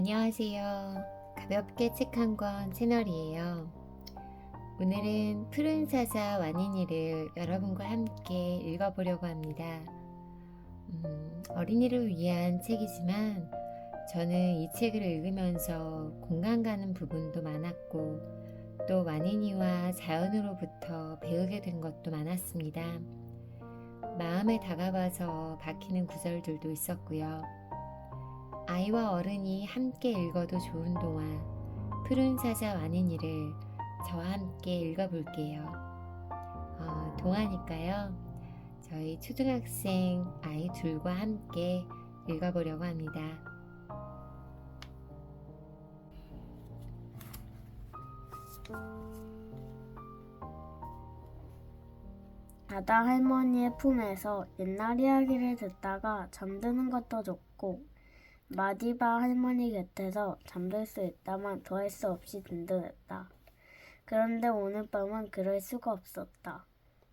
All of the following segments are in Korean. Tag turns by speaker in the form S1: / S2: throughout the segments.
S1: 안녕하세요. 가볍게 책 한 권 채널이에요. 오늘은 푸른 사자 와니니를 여러분과 함께 읽어보려고 합니다. 어린이를 위한 책이지만 저는 이 책을 읽으면서 공감 가는 부분도 많았고 또 와니니와 자연으로부터 배우게 된 것도 많았습니다. 마음에 다가와서 박히는 구절들도 있었고요. 아이와 어른이 함께 읽어도 좋은 동화 푸른 사자 와니니를 저와 함께 읽어볼게요. 동화니까요. 저희 초등학생 아이 둘과 함께 읽어보려고 합니다.
S2: 바다 할머니의 품에서 옛날 이야기를 듣다가 잠드는 것도 좋고 마디바 할머니 곁에서 잠들 수 있다만 더할 수 없이 든든했다. 그런데 오늘 밤은 그럴 수가 없었다.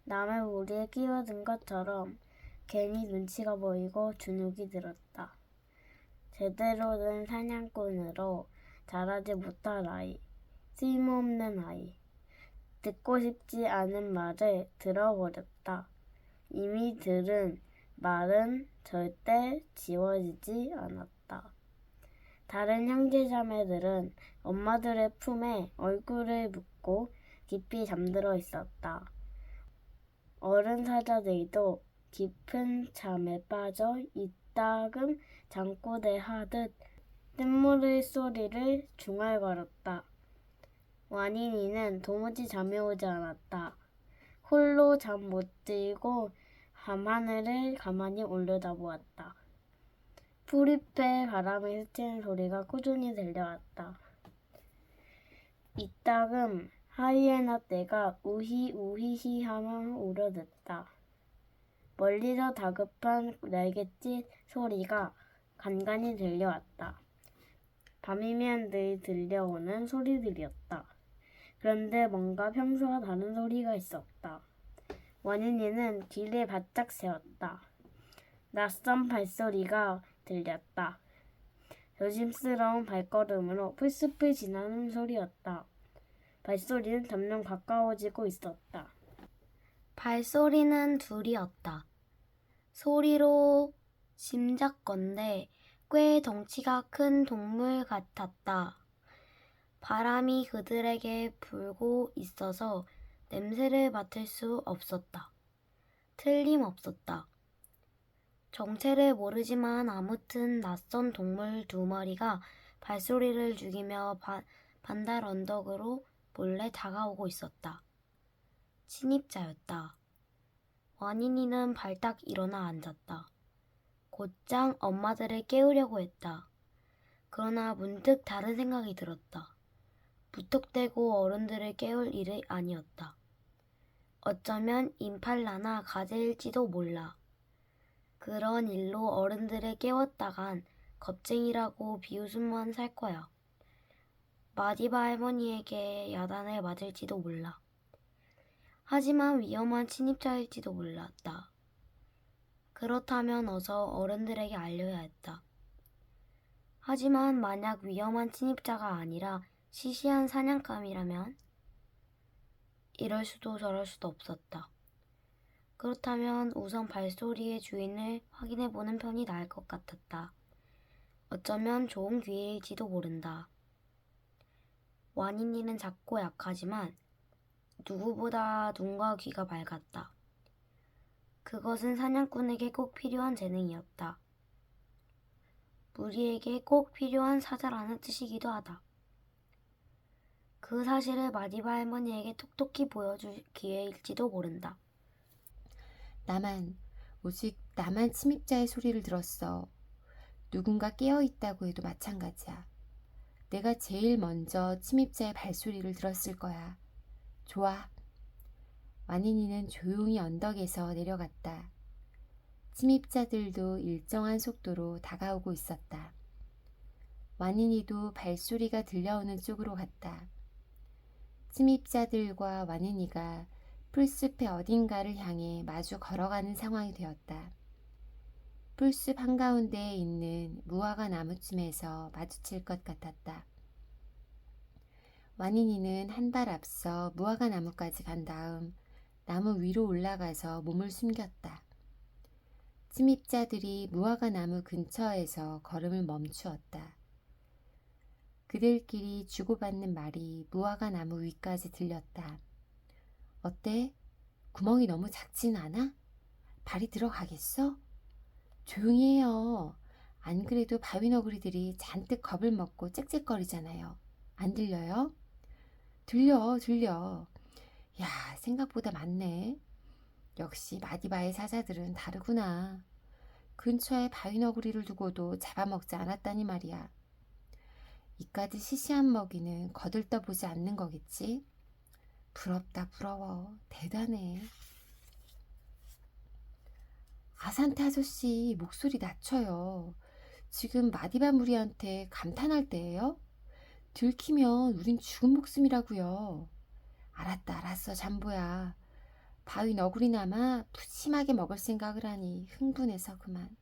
S2: 남의 무리에 끼어든 것처럼 괜히 눈치가 보이고 주눅이 들었다. 제대로 된 사냥꾼으로 자라지 못할 아이, 쓸모없는 아이. 듣고 싶지 않은 말을 들어버렸다. 이미 들은 말은 절대 지워지지 않았다. 다른 형제자매들은 엄마들의 품에 얼굴을 묻고 깊이 잠들어 있었다. 어른 사자들도 깊은 잠에 빠져 이따금 잠꼬대 하듯 뜬물의 소리를 중얼거렸다. 와니니는 도무지 잠이 오지 않았다. 홀로 잠 못 들고 밤하늘을 가만히 올려다보았다. 풀잎에 바람이 스치는 소리가 꾸준히 들려왔다. 이따금 하이에나 떼가 우히우히히 하며 울어댔다. 멀리서 다급한 날갯짓 소리가 간간히 들려왔다. 밤이면 늘 들려오는 소리들이었다. 그런데 뭔가 평소와 다른 소리가 있었다. 와니니는 귀를 바짝 세웠다. 낯선 발소리가 들렸다. 조심스러운 발걸음으로 풀숲을 지나는 소리였다. 발소리는 점점 가까워지고 있었다.
S3: 발소리는 둘이었다. 소리로 짐작건대 꽤 덩치가 큰 동물 같았다. 바람이 그들에게 불고 있어서 냄새를 맡을 수 없었다. 틀림없었다. 정체를 모르지만 아무튼 낯선 동물 두 마리가 발소리를 죽이며 반달 언덕으로 몰래 다가오고 있었다. 침입자였다. 와니니는 발딱 일어나 앉았다. 곧장 엄마들을 깨우려고 했다. 그러나 문득 다른 생각이 들었다. 무턱대고 어른들을 깨울 일이 아니었다. 어쩌면 임팔라나 가재일지도 몰라. 그런 일로 어른들을 깨웠다간 겁쟁이라고 비웃음만 살 거야. 마디바 할머니에게 야단을 맞을지도 몰라. 하지만 위험한 침입자일지도 몰랐다. 그렇다면 어서 어른들에게 알려야 했다. 하지만 만약 위험한 침입자가 아니라 시시한 사냥감이라면 이럴 수도 저럴 수도 없었다. 그렇다면 우선 발소리의 주인을 확인해보는 편이 나을 것 같았다. 어쩌면 좋은 기회일지도 모른다. 와니니는 작고 약하지만 누구보다 눈과 귀가 밝았다. 그것은 사냥꾼에게 꼭 필요한 재능이었다. 무리에게 꼭 필요한 사자라는 뜻이기도 하다. 그 사실을 마디바 할머니에게 톡톡히 보여줄 기회일지도 모른다.
S1: 오직 나만 침입자의 소리를 들었어. 누군가 깨어있다고 해도 마찬가지야. 내가 제일 먼저 침입자의 발소리를 들었을 거야. 좋아. 와니니는 조용히 언덕에서 내려갔다. 침입자들도 일정한 속도로 다가오고 있었다. 와니니도 발소리가 들려오는 쪽으로 갔다. 침입자들과 와니니가 풀숲의 어딘가를 향해 마주 걸어가는 상황이 되었다. 풀숲 한가운데에 있는 무화과 나무쯤에서 마주칠 것 같았다. 완인이는 한 발 앞서 무화과 나무까지 간 다음 나무 위로 올라가서 몸을 숨겼다. 침입자들이 무화과 나무 근처에서 걸음을 멈추었다. 그들끼리 주고받는 말이 무화과 나무 위까지 들렸다. 어때? 구멍이 너무 작진 않아? 발이 들어가겠어? 조용히 해요. 안 그래도 바위너구리들이 잔뜩 겁을 먹고 짹짹거리잖아요. 안 들려요? 들려. 야, 생각보다 많네. 역시 마디바의 사자들은 다르구나. 근처에 바위너구리를 두고도 잡아먹지 않았다니 말이야. 이까지 시시한 먹이는 거들떠보지 않는 거겠지? 부럽다, 부러워. 대단해. 아산테 아저씨, 목소리 낮춰요. 지금 마디바 무리한테 감탄할 때예요? 들키면 우린 죽은 목숨이라고요. 알았어, 잠보야. 바위 너구리나마 푸짐하게 먹을 생각을 하니 흥분해서 그만.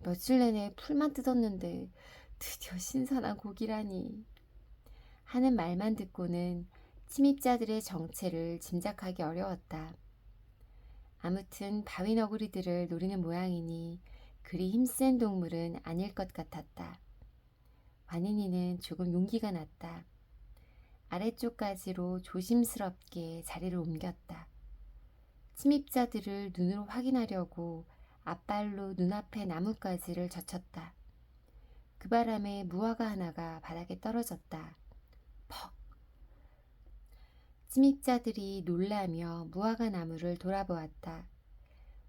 S1: 며칠 내내 풀만 뜯었는데 드디어 신선한 고기라니. 하는 말만 듣고는 침입자들의 정체를 짐작하기 어려웠다. 아무튼 바위 너구리들을 노리는 모양이니 그리 힘센 동물은 아닐 것 같았다. 완인이는 조금 용기가 났다. 아래쪽 가지로 조심스럽게 자리를 옮겼다. 침입자들을 눈으로 확인하려고 앞발로 눈앞의 나뭇가지를 젖혔다. 그 바람에 무화과 하나가 바닥에 떨어졌다. 퍽! 침입자들이 놀라며 무화과 나무를 돌아보았다.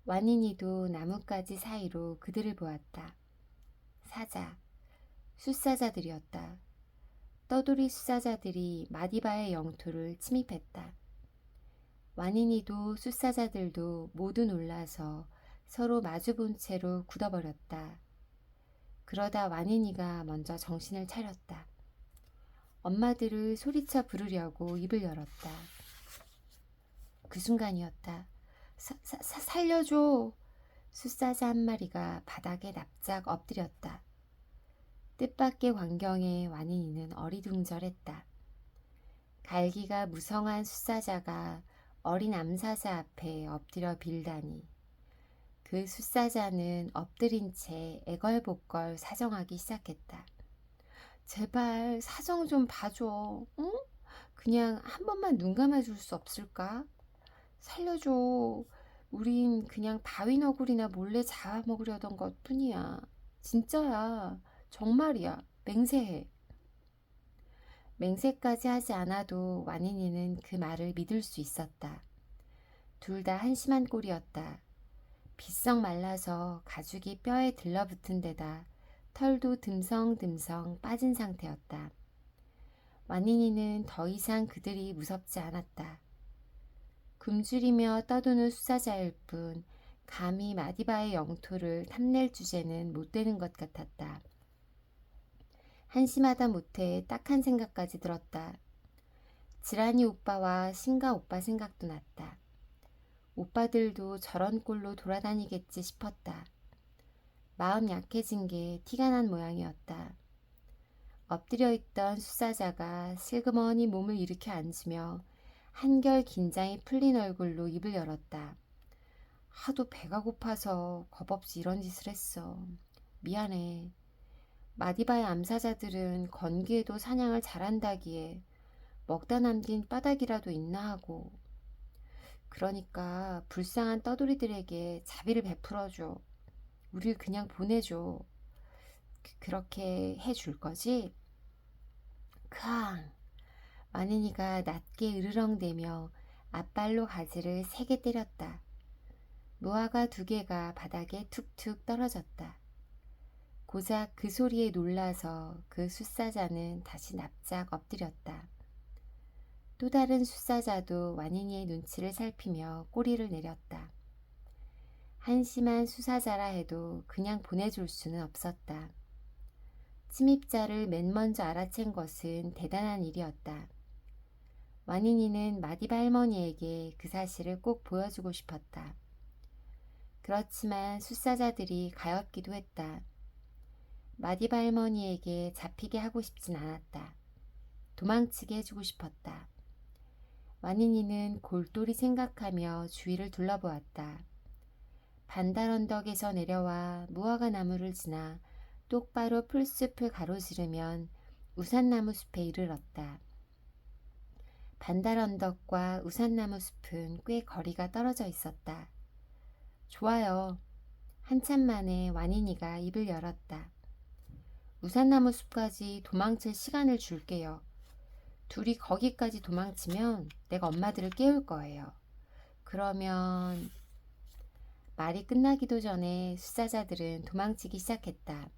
S1: 완인이도 나뭇가지 사이로 그들을 보았다. 사자, 숫사자들이었다. 떠돌이 숫사자들이 마디바의 영토를 침입했다. 완인이도 숫사자들도 모두 놀라서 서로 마주본 채로 굳어버렸다. 그러다 완인이가 먼저 정신을 차렸다. 엄마들을 소리쳐 부르려고 입을 열었다. 그 순간이었다. 살려줘! 숫사자 한 마리가 바닥에 납작 엎드렸다. 뜻밖의 광경에 완인이는 어리둥절했다. 갈기가 무성한 숫사자가 어린 암사자 앞에 엎드려 빌다니. 그 숫사자는 엎드린 채 애걸복걸 사정하기 시작했다. 제발 사정 좀 봐줘. 응? 그냥 한 번만 눈 감아줄 수 없을까? 살려줘. 우린 그냥 바위너구리나 몰래 잡아먹으려던 것 뿐이야. 진짜야. 정말이야. 맹세해. 맹세까지 하지 않아도 완인이는 그 말을 믿을 수 있었다. 둘 다 한심한 꼴이었다. 비썩 말라서 가죽이 뼈에 들러붙은 데다 털도 듬성듬성 빠진 상태였다. 완인이는 더 이상 그들이 무섭지 않았다. 굶주리며 떠도는 수사자일 뿐 감히 마디바의 영토를 탐낼 주제는 못 되는 것 같았다. 한심하다 못해 딱한 생각까지 들었다. 지란이 오빠와 신가 오빠 생각도 났다. 오빠들도 저런 꼴로 돌아다니겠지 싶었다. 마음 약해진 게 티가 난 모양이었다. 엎드려 있던 수사자가 슬그머니 몸을 일으켜 앉으며 한결 긴장이 풀린 얼굴로 입을 열었다. 하도 배가 고파서 겁없이 이런 짓을 했어. 미안해. 마디바의 암사자들은 건기에도 사냥을 잘한다기에 먹다 남긴 바닥이라도 있나 하고. 그러니까 불쌍한 떠돌이들에게 자비를 베풀어줘. 우릴 그냥 보내줘. 그렇게 해줄 거지? 크앙! 완인이가 낮게 으르렁대며 앞발로 가지를 3개 때렸다. 무화과 2개가 바닥에 툭툭 떨어졌다. 고작 그 소리에 놀라서 그 숫사자는 다시 납작 엎드렸다. 또 다른 숫사자도 완인이의 눈치를 살피며 꼬리를 내렸다. 한심한 수사자라 해도 그냥 보내줄 수는 없었다. 침입자를 맨 먼저 알아챈 것은 대단한 일이었다. 완인이는 마디바 할머니에게 그 사실을 꼭 보여주고 싶었다. 그렇지만 숫사자들이 가엾기도 했다. 마디바 할머니에게 잡히게 하고 싶진 않았다. 도망치게 해주고 싶었다. 와니니는 골똘히 생각하며 주위를 둘러보았다. 반달 언덕에서 내려와 무화과 나무를 지나 똑바로 풀숲을 가로지르면 우산나무 숲에 이르렀다. 반달 언덕과 우산나무 숲은 꽤 거리가 떨어져 있었다. 좋아요. 한참 만에 와니니가 입을 열었다. 우산나무 숲까지 도망칠 시간을 줄게요. 둘이 거기까지 도망치면 내가 엄마들을 깨울 거예요. 그러면... 말이 끝나기도 전에 숫사자들은 도망치기 시작했다.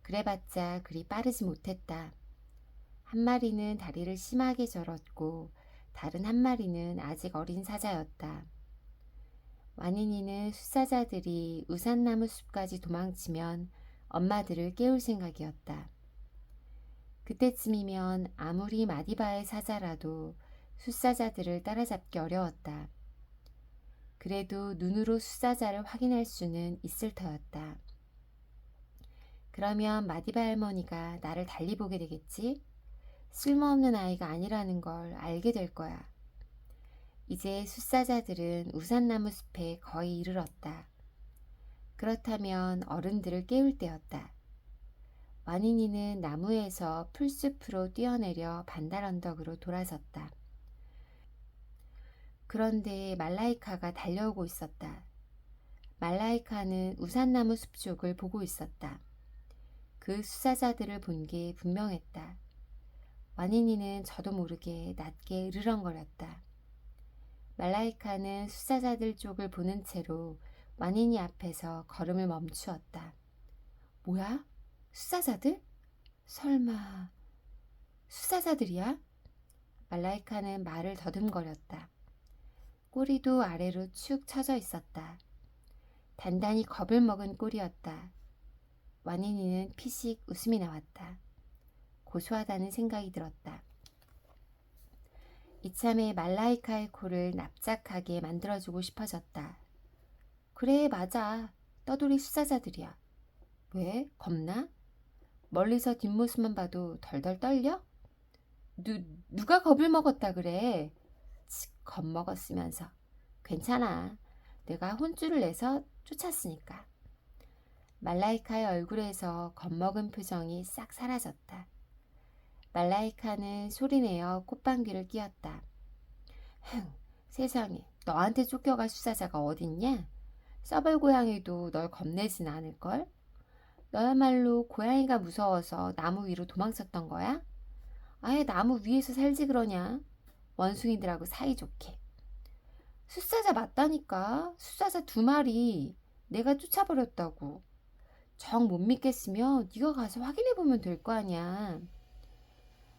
S1: 그래봤자 그리 빠르지 못했다. 한 마리는 다리를 심하게 절었고 다른 한 마리는 아직 어린 사자였다. 와니니는 숫사자들이 우산나무 숲까지 도망치면 엄마들을 깨울 생각이었다. 그때쯤이면 아무리 마디바의 사자라도 숫사자들을 따라잡기 어려웠다. 그래도 눈으로 숫사자를 확인할 수는 있을 터였다. 그러면 마디바 할머니가 나를 달리 보게 되겠지? 쓸모없는 아이가 아니라는 걸 알게 될 거야. 이제 숫사자들은 우산나무 숲에 거의 이르렀다. 그렇다면 어른들을 깨울 때였다. 와니니는 나무에서 풀숲으로 뛰어내려 반달 언덕으로 돌아섰다. 그런데 말라이카가 달려오고 있었다. 말라이카는 우산나무 숲 쪽을 보고 있었다. 그 숫사자들을 본 게 분명했다. 와니니는 저도 모르게 낮게 으르렁거렸다. 말라이카는 숫사자들 쪽을 보는 채로 와니니 앞에서 걸음을 멈추었다. 뭐야? 숫사자들? 설마... 숫사자들이야? 말라이카는 말을 더듬거렸다. 꼬리도 아래로 축 처져 있었다. 단단히 겁을 먹은 꼴이었다. 와니니는 피식 웃음이 나왔다. 고소하다는 생각이 들었다. 이참에 말라이카의 코를 납작하게 만들어주고 싶어졌다. 그래, 맞아. 떠돌이 숫사자들이야. 왜? 겁나? 멀리서 뒷모습만 봐도 덜덜 떨려? 누가 겁을 먹었다 그래? 겁먹었으면서. 괜찮아. 내가 혼쭐을 내서 쫓았으니까. 말라이카의 얼굴에서 겁먹은 표정이 싹 사라졌다. 말라이카는 소리내어 콧방귀를 뀌었다. 흥, 세상에, 너한테 쫓겨갈 숫사자가 어딨냐? 서벌 고양이도 널 겁내진 않을걸? 너야말로 고양이가 무서워서 나무 위로 도망쳤던 거야? 아예 나무 위에서 살지 그러냐? 원숭이들하고 사이좋게. 숫사자 맞다니까. 숫사자 2마리. 내가 쫓아버렸다고. 정 못 믿겠으면 네가 가서 확인해보면 될 거 아니야.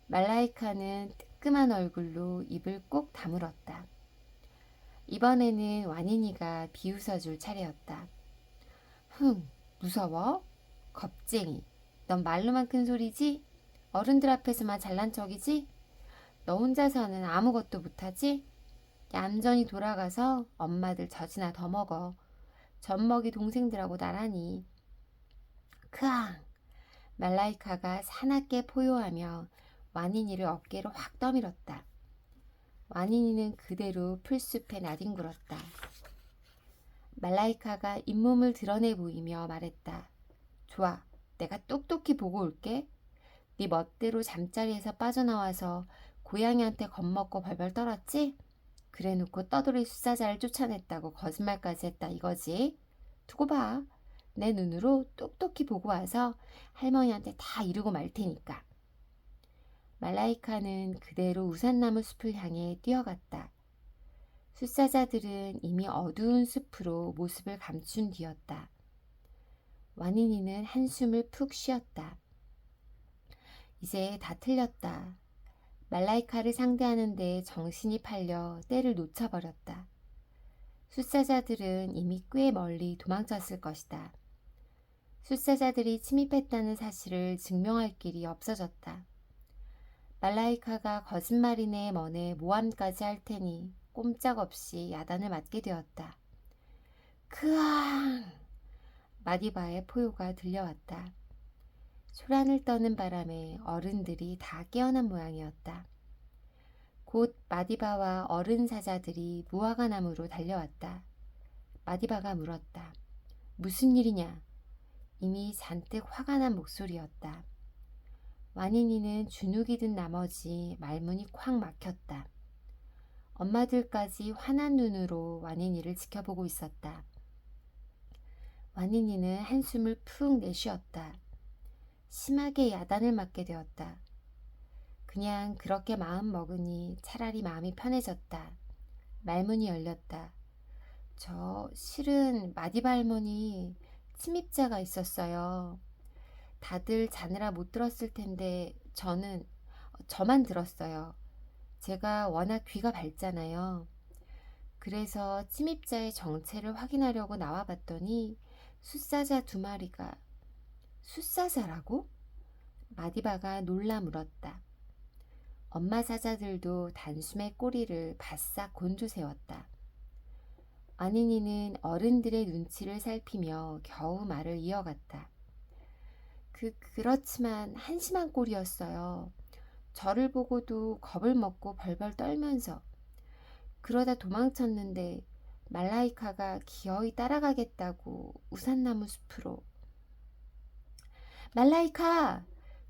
S1: 말라이카는 뜨끔한 얼굴로 입을 꼭 다물었다. 이번에는 와니니가 비웃어줄 차례였다. 흥, 무서워? 겁쟁이. 넌 말로만 큰 소리지? 어른들 앞에서만 잘난 척이지? 너 혼자서는 아무것도 못하지? 얌전히 돌아가서 엄마들 젖이나 더 먹어. 젖먹이 동생들하고 나란히. 크앙! 말라이카가 사납게 포효하며 와니니를 어깨로 확 떠밀었다. 와니니는 그대로 풀숲에 나뒹굴었다. 말라이카가 잇몸을 드러내 보이며 말했다. 좋아, 내가 똑똑히 보고 올게. 네 멋대로 잠자리에서 빠져나와서 고양이한테 겁먹고 벌벌 떨었지? 그래놓고 떠돌이 숫사자를 쫓아냈다고 거짓말까지 했다 이거지? 두고 봐. 내 눈으로 똑똑히 보고 와서 할머니한테 다 이루고 말 테니까. 말라이카는 그대로 우산나무 숲을 향해 뛰어갔다. 숫사자들은 이미 어두운 숲으로 모습을 감춘 뒤였다. 와니니는 한숨을 푹 쉬었다. 이제 다 틀렸다. 말라이카를 상대하는데 정신이 팔려 때를 놓쳐버렸다. 숫사자들은 이미 꽤 멀리 도망쳤을 것이다. 숫사자들이 침입했다는 사실을 증명할 길이 없어졌다. 말라이카가 거짓말이네 뭐네 모함까지 할 테니 꼼짝없이 야단을 맞게 되었다. 크앙! 마디바의 포효가 들려왔다. 소란을 떠는 바람에 어른들이 다 깨어난 모양이었다. 곧 마디바와 어른 사자들이 무화과 나무로 달려왔다. 마디바가 물었다. 무슨 일이냐? 이미 잔뜩 화가 난 목소리였다. 와니니는 주눅이 든 나머지 말문이 콱 막혔다. 엄마들까지 화난 눈으로 와니니를 지켜보고 있었다. 와니니는 한숨을 푹 내쉬었다. 심하게 야단을 맞게 되었다. 그냥 그렇게 마음 먹으니 차라리 마음이 편해졌다. 말문이 열렸다. 저 실은 마디바 할머니 침입자가 있었어요. 다들 자느라 못 들었을 텐데 저만 들었어요. 제가 워낙 귀가 밝잖아요. 그래서 침입자의 정체를 확인하려고 나와봤더니 숫사자 2마리가 숫사자라고? 마디바가 놀라 물었다. 엄마 사자들도 단숨에 꼬리를 바싹 곤두세웠다. 와니니는 어른들의 눈치를 살피며 겨우 말을 이어갔다. 그렇지만 한심한 꼴이었어요. 저를 보고도 겁을 먹고 벌벌 떨면서 그러다 도망쳤는데 말라이카가 기어이 따라가겠다고 우산나무 숲으로. 말라이카!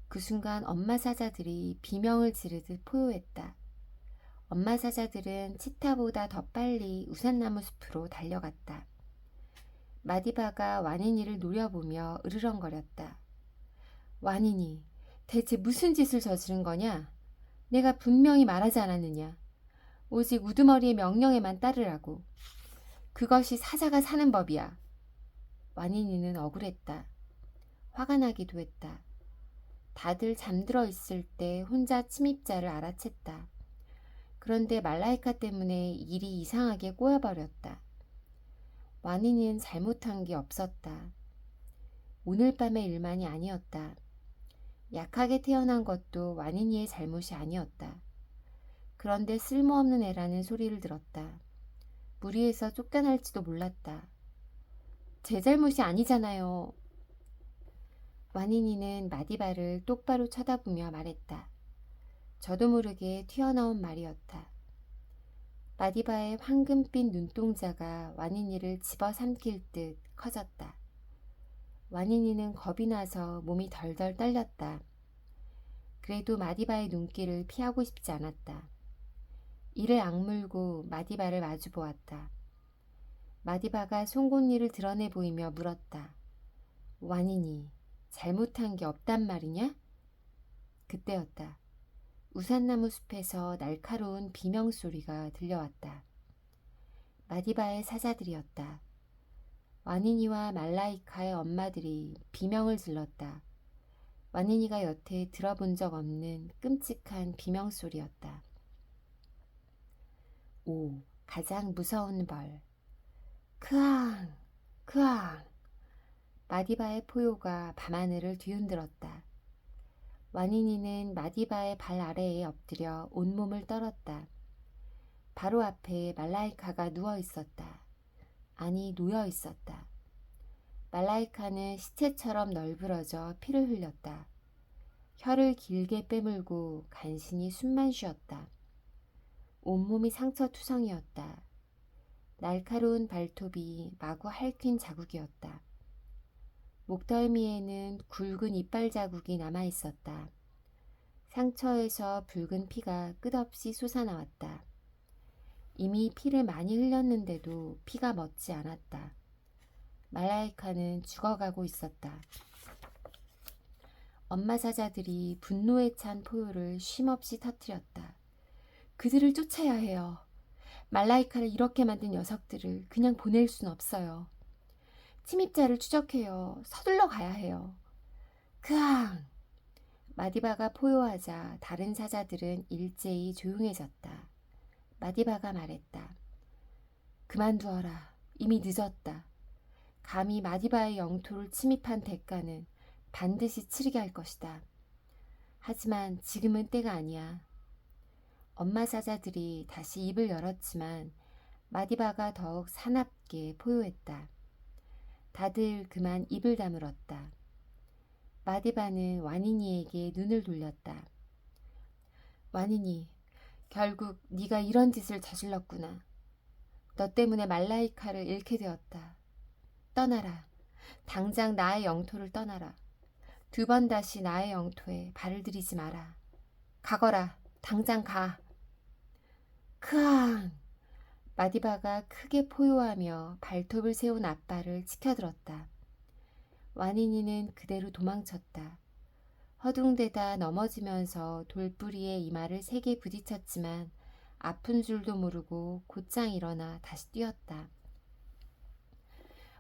S1: 그 순간 엄마 사자들이 비명을 지르듯 포효했다. 엄마 사자들은 치타보다 더 빨리 우산나무 숲으로 달려갔다. 마디바가 와니니를 노려보며 으르렁거렸다. 와니니, 대체 무슨 짓을 저지른 거냐? 내가 분명히 말하지 않았느냐? 오직 우두머리의 명령에만 따르라고. 그것이 사자가 사는 법이야. 와니니는 억울했다. 화가 나기도 했다. 다들 잠들어 있을 때 혼자 침입자를 알아챘다. 그런데 말라이카 때문에 일이 이상하게 꼬여버렸다. 와니니는 잘못한 게 없었다. 오늘 밤의 일만이 아니었다. 약하게 태어난 것도 와니니의 잘못이 아니었다. 그런데 쓸모없는 애라는 소리를 들었다. 무리해서 쫓겨날지도 몰랐다. 제 잘못이 아니잖아요. 와니니는 마디바를 똑바로 쳐다보며 말했다. 저도 모르게 튀어나온 말이었다. 마디바의 황금빛 눈동자가 와니니를 집어삼킬 듯 커졌다. 와니니는 겁이 나서 몸이 덜덜 떨렸다. 그래도 마디바의 눈길을 피하고 싶지 않았다. 이를 악물고 마디바를 마주 보았다. 마디바가 송곳니를 드러내 보이며 물었다. 와니니, 잘못한 게 없단 말이냐? 그때였다. 우산나무 숲에서 날카로운 비명소리가 들려왔다. 마디바의 사자들이었다. 와니니와 말라이카의 엄마들이 비명을 질렀다. 와니니가 여태 들어본 적 없는 끔찍한 비명소리였다. 오, 가장 무서운 벌. 크앙, 크앙. 마디바의 포효가 밤하늘을 뒤흔들었다. 와니니는 마디바의 발 아래에 엎드려 온몸을 떨었다. 바로 앞에 말라이카가 누워 있었다. 아니, 놓여 있었다. 말라이카는 시체처럼 널브러져 피를 흘렸다. 혀를 길게 빼물고 간신히 숨만 쉬었다. 온몸이 상처투성이었다. 날카로운 발톱이 마구 핥힌 자국이었다. 목덜미에는 굵은 이빨 자국이 남아있었다. 상처에서 붉은 피가 끝없이 솟아나왔다. 이미 피를 많이 흘렸는데도 피가 멎지 않았다. 말라이카는 죽어가고 있었다. 엄마 사자들이 분노에 찬 포효를 쉼없이 터뜨렸다. 그들을 쫓아야 해요. 말라이카를 이렇게 만든 녀석들을 그냥 보낼 순 없어요. 침입자를 추적해요. 서둘러 가야 해요. 크앙! 마디바가 포효하자 다른 사자들은 일제히 조용해졌다. 마디바가 말했다. 그만두어라. 이미 늦었다. 감히 마디바의 영토를 침입한 대가는 반드시 치르게 할 것이다. 하지만 지금은 때가 아니야. 엄마 사자들이 다시 입을 열었지만 마디바가 더욱 사납게 포효했다. 다들 그만 입을 다물었다. 마디바는 와니니에게 눈을 돌렸다. 와니니, 결국 네가 이런 짓을 저질렀구나. 너 때문에 말라이카를 잃게 되었다. 떠나라. 당장 나의 영토를 떠나라. 2번 다시 나의 영토에 발을 들이지 마라. 가거라. 당장 가. 크앙! 마디바가 크게 포효하며 발톱을 세운 아빠를 치켜들었다. 와니니는 그대로 도망쳤다. 허둥대다 넘어지면서 돌부리에 이마를 세게 부딪혔지만 아픈 줄도 모르고 곧장 일어나 다시 뛰었다.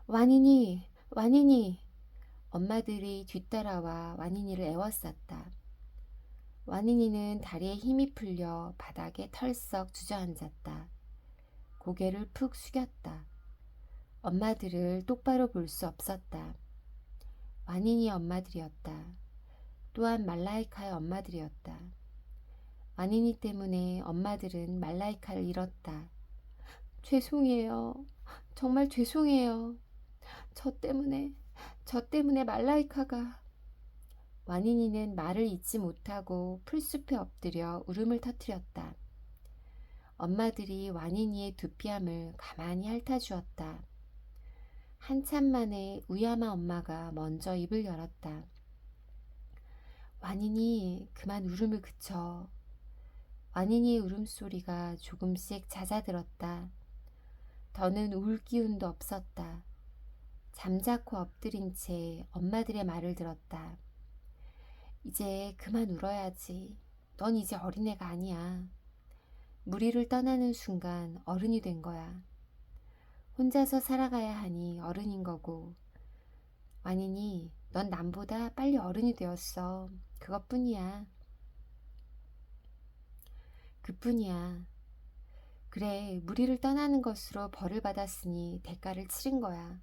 S1: 와니니! 와니니! 엄마들이 뒤따라와 와니니를 애워쌌다. 와니니는 다리에 힘이 풀려 바닥에 털썩 주저앉았다. 고개를 푹 숙였다. 엄마들을 똑바로 볼 수 없었다. 와니니의 엄마들이었다. 또한 말라이카의 엄마들이었다. 와니니 때문에 엄마들은 말라이카를 잃었다. 죄송해요. 정말 죄송해요. 저 때문에 말라이카가... 와니니는 말을 잇지 못하고 풀숲에 엎드려 울음을 터뜨렸다. 엄마들이 와니니의 두피함을 가만히 핥아주었다. 한참 만에 우야마 엄마가 먼저 입을 열었다. 와니니, 그만 울음을 그쳐. 와니니의 울음소리가 조금씩 잦아들었다. 더는 울 기운도 없었다. 잠자코 엎드린 채 엄마들의 말을 들었다. 이제 그만 울어야지. 넌 이제 어린애가 아니야. 무리를 떠나는 순간 어른이 된 거야. 혼자서 살아가야 하니 어른인 거고. 와니니, 넌 남보다 빨리 어른이 되었어. 그것뿐이야. 그뿐이야. 그래, 무리를 떠나는 것으로 벌을 받았으니 대가를 치른 거야.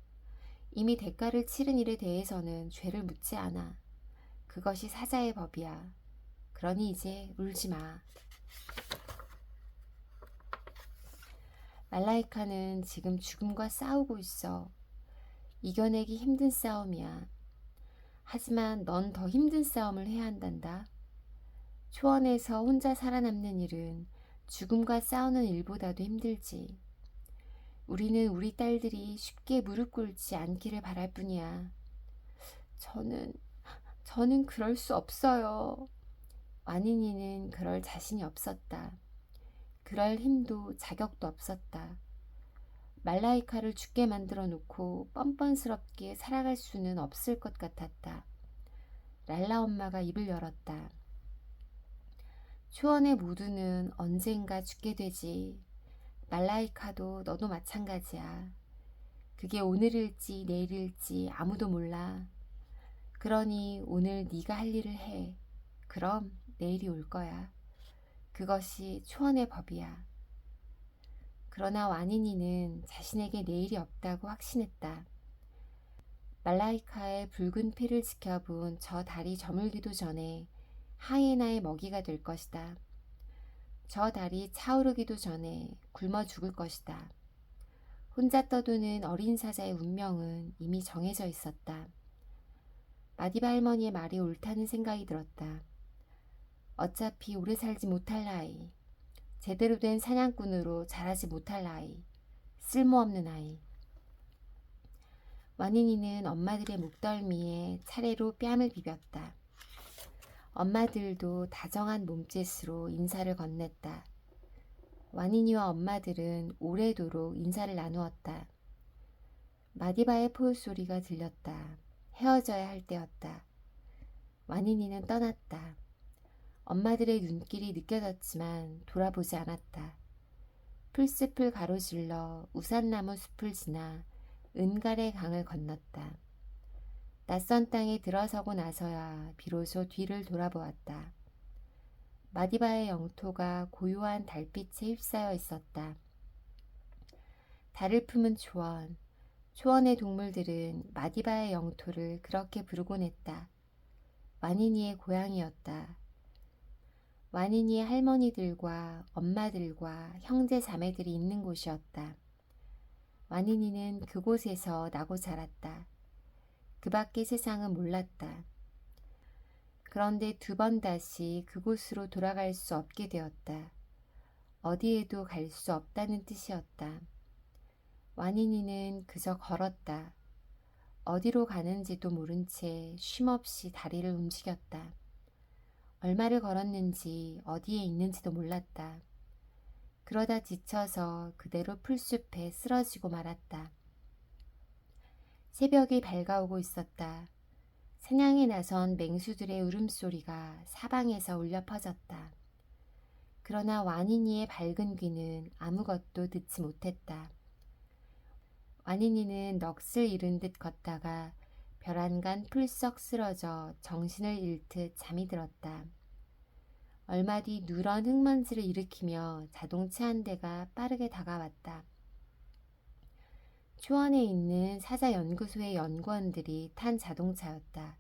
S1: 이미 대가를 치른 일에 대해서는 죄를 묻지 않아. 그것이 사자의 법이야. 그러니 이제 울지 마. 말라이카는 지금 죽음과 싸우고 있어. 이겨내기 힘든 싸움이야. 하지만 넌 더 힘든 싸움을 해야 한단다. 초원에서 혼자 살아남는 일은 죽음과 싸우는 일보다도 힘들지. 우리는 우리 딸들이 쉽게 무릎 꿇지 않기를 바랄 뿐이야. 저는 그럴 수 없어요. 와니니는 그럴 자신이 없었다. 그럴 힘도 자격도 없었다. 말라이카를 죽게 만들어 놓고 뻔뻔스럽게 살아갈 수는 없을 것 같았다. 랄라 엄마가 입을 열었다. 초원의 모두는 언젠가 죽게 되지. 말라이카도 너도 마찬가지야. 그게 오늘일지 내일일지 아무도 몰라. 그러니 오늘 네가 할 일을 해. 그럼 내일이 올 거야. 그것이 초원의 법이야. 그러나 와니니는 자신에게 내일이 없다고 확신했다. 말라이카의 붉은 피를 지켜본 저 달이 저물기도 전에 하이에나의 먹이가 될 것이다. 저 달이 차오르기도 전에 굶어 죽을 것이다. 혼자 떠도는 어린 사자의 운명은 이미 정해져 있었다. 마디바 할머니의 말이 옳다는 생각이 들었다. 어차피 오래 살지 못할 나이, 제대로 된 사냥꾼으로 자라지 못할 나이, 쓸모없는 아이. 와니니는 엄마들의 목덜미에 차례로 뺨을 비볐다. 엄마들도 다정한 몸짓으로 인사를 건넸다. 와니니와 엄마들은 오래도록 인사를 나누었다. 마디바의 포효소리가 들렸다. 헤어져야 할 때였다. 와니니는 떠났다. 엄마들의 눈길이 느껴졌지만 돌아보지 않았다. 풀숲을 가로질러 우산나무 숲을 지나 은갈의 강을 건넜다. 낯선 땅에 들어서고 나서야 비로소 뒤를 돌아보았다. 마디바의 영토가 고요한 달빛에 휩싸여 있었다. 달을 품은 초원, 초원의 동물들은 마디바의 영토를 그렇게 부르곤 했다. 와니니의 고향이었다. 완인이의 할머니들과 엄마들과 형제 자매들이 있는 곳이었다. 완인이는 그곳에서 나고 자랐다. 그 밖의 세상은 몰랐다. 그런데 두 번 다시 그곳으로 돌아갈 수 없게 되었다. 어디에도 갈 수 없다는 뜻이었다. 완인이는 그저 걸었다. 어디로 가는지도 모른 채 쉼없이 다리를 움직였다. 얼마를 걸었는지 어디에 있는지도 몰랐다. 그러다 지쳐서 그대로 풀숲에 쓰러지고 말았다. 새벽이 밝아오고 있었다. 사냥에 나선 맹수들의 울음소리가 사방에서 울려 퍼졌다. 그러나 완인이의 밝은 귀는 아무것도 듣지 못했다. 완인이는 넋을 잃은 듯 걷다가 벼란간 풀썩 쓰러져 정신을 잃듯 잠이 들었다. 얼마 뒤 누런 흙먼지를 일으키며 자동차 한 대가 빠르게 다가왔다. 초원에 있는 사자연구소의 연구원들이 탄 자동차였다.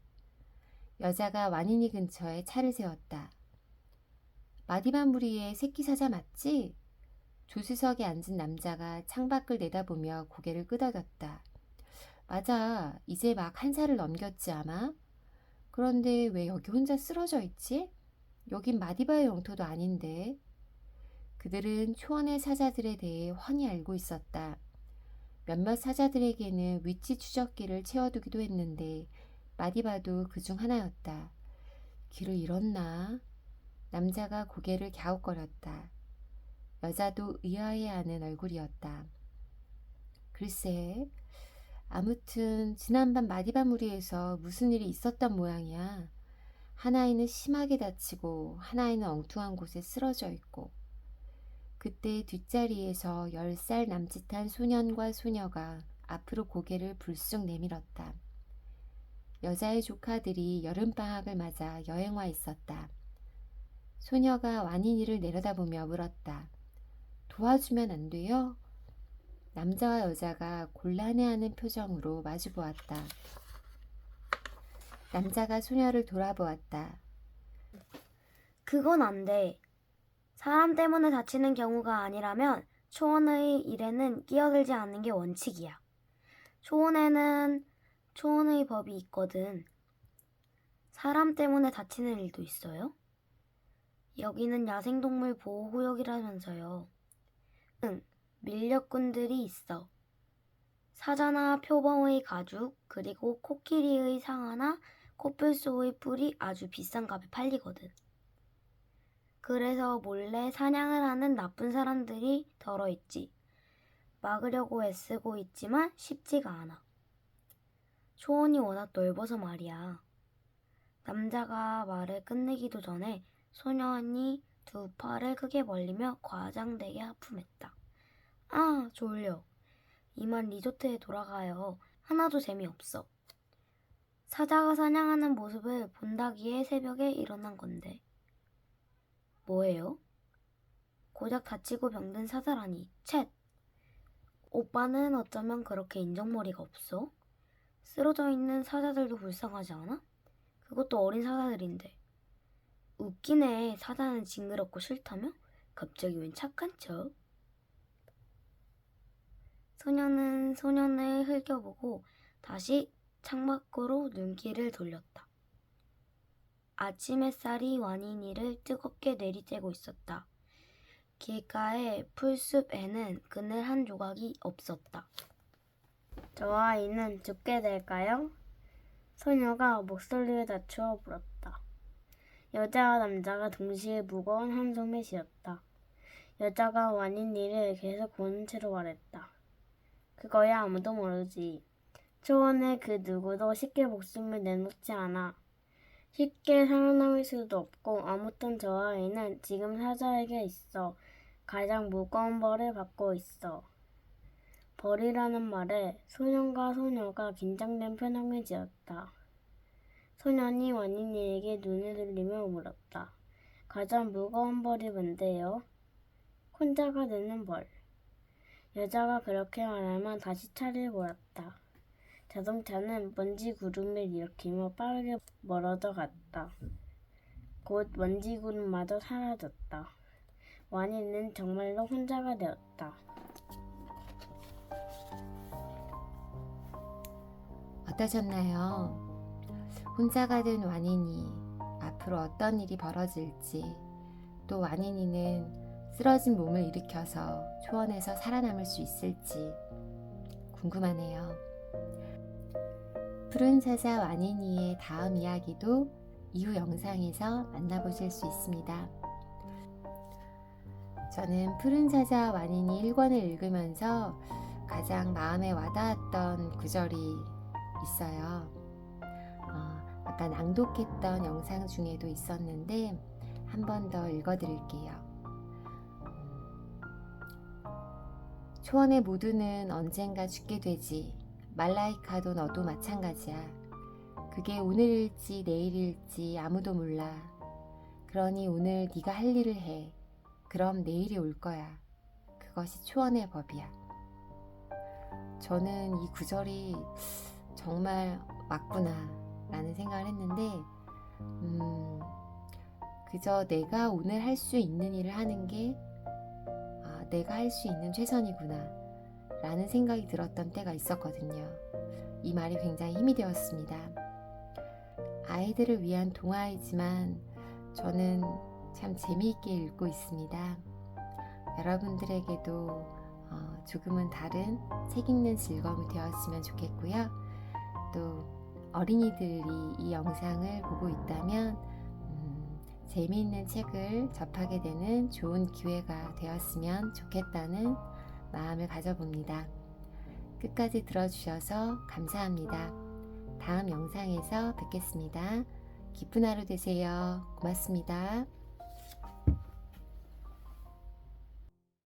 S1: 여자가 완인이 근처에 차를 세웠다. 마디바무리의 새끼 사자 맞지? 조수석에 앉은 남자가 창밖을 내다보며 고개를 끄덕였다. 맞아. 이제 막 한 살을 넘겼지 아마? 그런데 왜 여기 혼자 쓰러져 있지? 여긴 마디바의 영토도 아닌데. 그들은 초원의 사자들에 대해 훤히 알고 있었다. 몇몇 사자들에게는 위치 추적기를 채워두기도 했는데 마디바도 그중 하나였다. 길을 잃었나? 남자가 고개를 갸웃거렸다. 여자도 의아해하는 얼굴이었다. 글쎄, 아무튼 지난밤 마디바 무리에서 무슨 일이 있었던 모양이야. 하나이는 심하게 다치고 하나이는 엉뚱한 곳에 쓰러져 있고. 그때 뒷자리에서 10살 남짓한 소년과 소녀가 앞으로 고개를 불쑥 내밀었다. 여자의 조카들이 여름방학을 맞아 여행 와 있었다. 소녀가 완인이를 내려다보며 물었다. 도와주면 안 돼요? 남자와 여자가 곤란해하는 표정으로 마주보았다. 남자가 소녀를 돌아보았다.
S3: 그건 안 돼. 사람 때문에 다치는 경우가 아니라면 초원의 일에는 끼어들지 않는 게 원칙이야. 초원에는 초원의 법이 있거든. 사람 때문에 다치는 일도 있어요? 여기는 야생동물 보호구역이라면서요. 응, 밀렵꾼들이 있어. 사자나 표범의 가죽, 그리고 코끼리의 상아나 코뿔소의 뿔이 아주 비싼 값에 팔리거든. 그래서 몰래 사냥을 하는 나쁜 사람들이 덜어있지. 막으려고 애쓰고 있지만 쉽지가 않아. 초원이 워낙 넓어서 말이야. 남자가 말을 끝내기도 전에 소년이 두 팔을 크게 벌리며 과장되게 하품했다. 아, 졸려. 이만 리조트에 돌아가요. 하나도 재미없어. 사자가 사냥하는 모습을 본다기에 새벽에 일어난 건데. 뭐예요? 고작 다치고 병든 사자라니. 쳇! 오빠는 어쩌면 그렇게 인정머리가 없어? 쓰러져 있는 사자들도 불쌍하지 않아? 그것도 어린 사자들인데. 웃기네. 사자는 징그럽고 싫다며? 갑자기 웬 착한 척? 소녀는 소년을 흘겨보고 다시 창밖으로 눈길을 돌렸다. 아침 햇살이 완인이를 뜨겁게 내리쬐고 있었다. 길가의 풀숲에는 그늘 한 조각이 없었다.
S2: 저 아이는 죽게 될까요? 소녀가 목소리를 낮추어 물었다. 여자와 남자가 동시에 무거운 한숨을 쉬었다. 여자가 완인이를 계속 보는 채로 말했다. 그거야 아무도 모르지. 초원의 그 누구도 쉽게 목숨을 내놓지 않아. 쉽게 살아남을 수도 없고 아무튼 저 아이는 지금 사자에게 있어 가장 무거운 벌을 받고 있어. 벌이라는 말에 소년과 소녀가 긴장된 표정을 지었다. 소년이 완인이에게 눈을 돌리며 물었다. 가장 무거운 벌이 뭔데요? 혼자가 되는 벌. 여자가 그렇게 말하면 다시 차를 보았다. 자동차는 먼지 구름을 일으키며 빠르게 멀어져 갔다. 곧 먼지구름마저 사라졌다. 와니는 정말로 혼자가 되었다.
S1: 어떠셨나요? 혼자가 된 와니니 앞으로 어떤 일이 벌어질지, 또 와니니는 쓰러진 몸을 일으켜서 초원에서 살아남을 수 있을지 궁금하네요. 푸른 사자 와니니의 다음 이야기도 이후 영상에서 만나보실 수 있습니다. 저는 푸른 사자 와니니 1권을 읽으면서 가장 마음에 와닿았던 구절이 있어요. 아까 낭독했던 영상 중에도 있었는데 한 번 더 읽어드릴게요. 초원의 모두는 언젠가 죽게 되지. 말라이카도 너도 마찬가지야. 그게 오늘일지 내일일지 아무도 몰라. 그러니 오늘 네가 할 일을 해. 그럼 내일이 올 거야. 그것이 초원의 법이야. 저는 이 구절이 정말 맞구나 라는 생각을 했는데 그저 내가 오늘 할 수 있는 일을 하는 게 내가 할 수 있는 최선이구나 라는 생각이 들었던 때가 있었거든요. 이 말이 굉장히 힘이 되었습니다. 아이들을 위한 동화이지만 저는 참 재미있게 읽고 있습니다. 여러분들에게도 조금은 다른 책 읽는 즐거움이 되었으면 좋겠고요. 또 어린이들이 이 영상을 보고 있다면 재미있는 책을 접하게 되는 좋은 기회가 되었으면 좋겠다는 마음을 가져봅니다. 끝까지 들어주셔서 감사합니다. 다음 영상에서 뵙겠습니다. 기쁜 하루 되세요. 고맙습니다.